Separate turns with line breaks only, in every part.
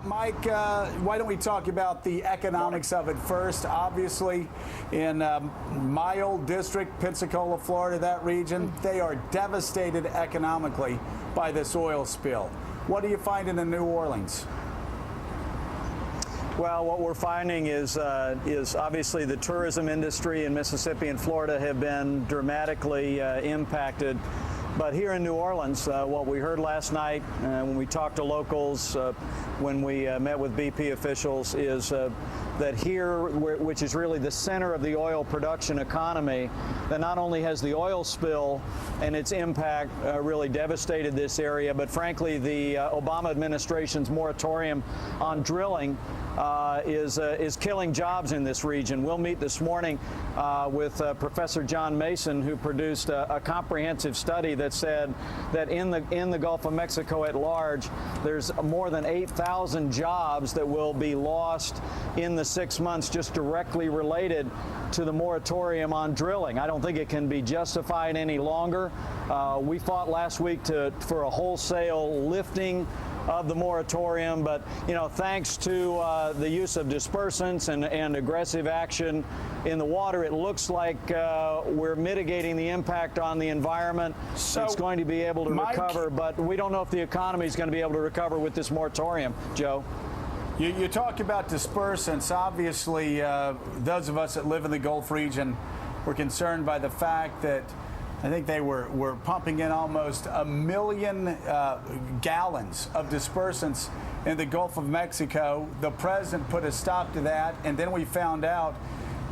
Mike, why don't we talk about the economics of it first? Obviously, in my old district, Pensacola, Florida, that region, they are devastated economically by this oil spill. What are you finding in New Orleans?
Well, what we're finding is obviously the tourism industry in Mississippi and Florida have been dramatically impacted. But here in New Orleans, what we heard last night when we talked to locals, when we met with BP officials, is that here, which is really the center of the oil production economy, that not only has the oil spill and its impact really devastated this area, but frankly, the Obama administration's moratorium on drilling is killing jobs in this region. We'll meet this morning with Professor John Mason, who produced a comprehensive study that said that in the Gulf of Mexico at large, there's more than 8,000 jobs that will be lost in the 6 months just directly related to the moratorium on drilling. I don't think it can be justified any longer. We fought last week for a wholesale lifting of the moratorium, but thanks to the use of dispersants and aggressive action in the water, it looks like we're mitigating the impact on the environment. So it's going to be able to recover, but we don't know if the economy is going to be able to recover with this moratorium, Joe.
You talk about dispersants. Obviously, those of us that live in the Gulf region were concerned by the fact that I think they were pumping in almost 1 million gallons of dispersants in the Gulf of Mexico. The president put a stop to that, and then we found out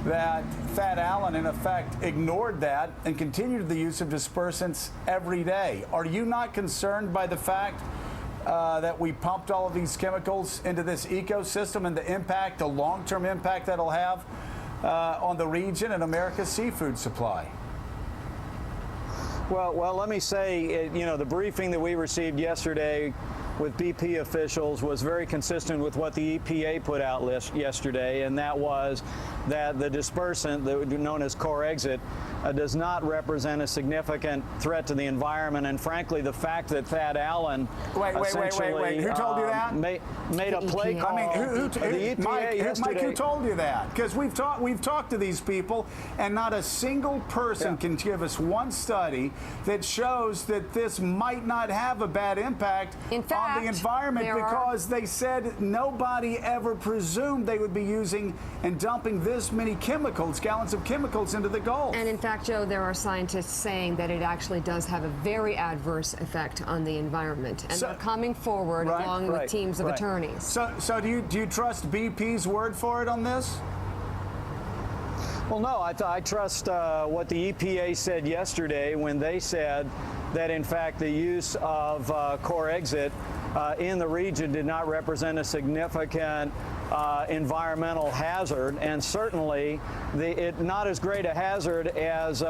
that Thad Allen, in effect, ignored that and continued the use of dispersants every day. Are you not concerned by the fact that we pumped all of these chemicals into this ecosystem and the impact, the long-term impact that'll have on the region and America's seafood supply?
Well, let me say, the briefing that we received yesterday with BP officials was very consistent with what the EPA put out yesterday, and that was that the dispersant, known as Corexit, does not represent a significant threat to the environment. And frankly, the fact that Thad Allen
wait, who told you that?
Made a play call.
I mean, who
the EPA
Mike, who told you that? Because we've talked to these people, and not a single person can give us one study that shows that this might not have a bad impact on the environment, because they said nobody ever presumed they would be using and dumping this many chemicals, gallons of chemicals, into the Gulf.
And in fact, Joe, there are scientists saying that it actually does have a very adverse effect on the environment, and they're coming forward along with teams of attorneys.
So do you trust BP's word for it on this?
Well, no, I trust what the EPA said yesterday when they said that, in fact, the use of Corexit in the region did not represent a significant environmental hazard, and certainly not as great a hazard as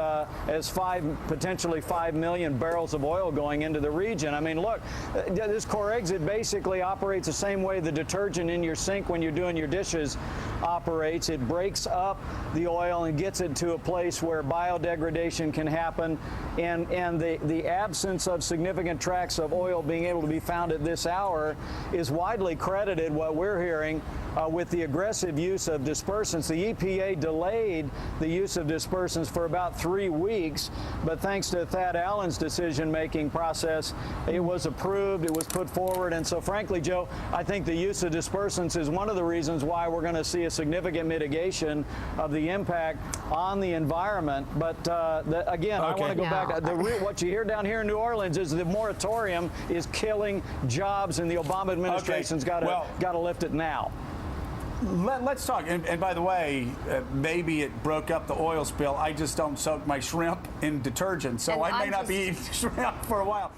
potentially 5 million barrels of oil going into the region. I mean, look, this Corexit basically operates the same way the detergent in your sink when you're doing your dishes operates. It breaks up the oil and gets it to a place where biodegradation can happen, and the absence of significant tracks of oil being able to be found at this hour is widely credited, what we're hearing, with the aggressive use of dispersants. The EPA delayed the use of dispersants for about 3 weeks, but thanks to Thad Allen's decision-making process, it was approved, it was put forward, and so frankly, Joe, I think the use of dispersants is one of the reasons why we're going to see a significant mitigation of the impact on the environment. But again, I want to go back. What you hear down here in New Orleans is the moratorium is killing jobs, and the Obama administration's got to lift it now.
Let's talk. And by the way, maybe it broke up the oil spill. I just don't soak my shrimp in detergent, so I may not be eating shrimp for a while.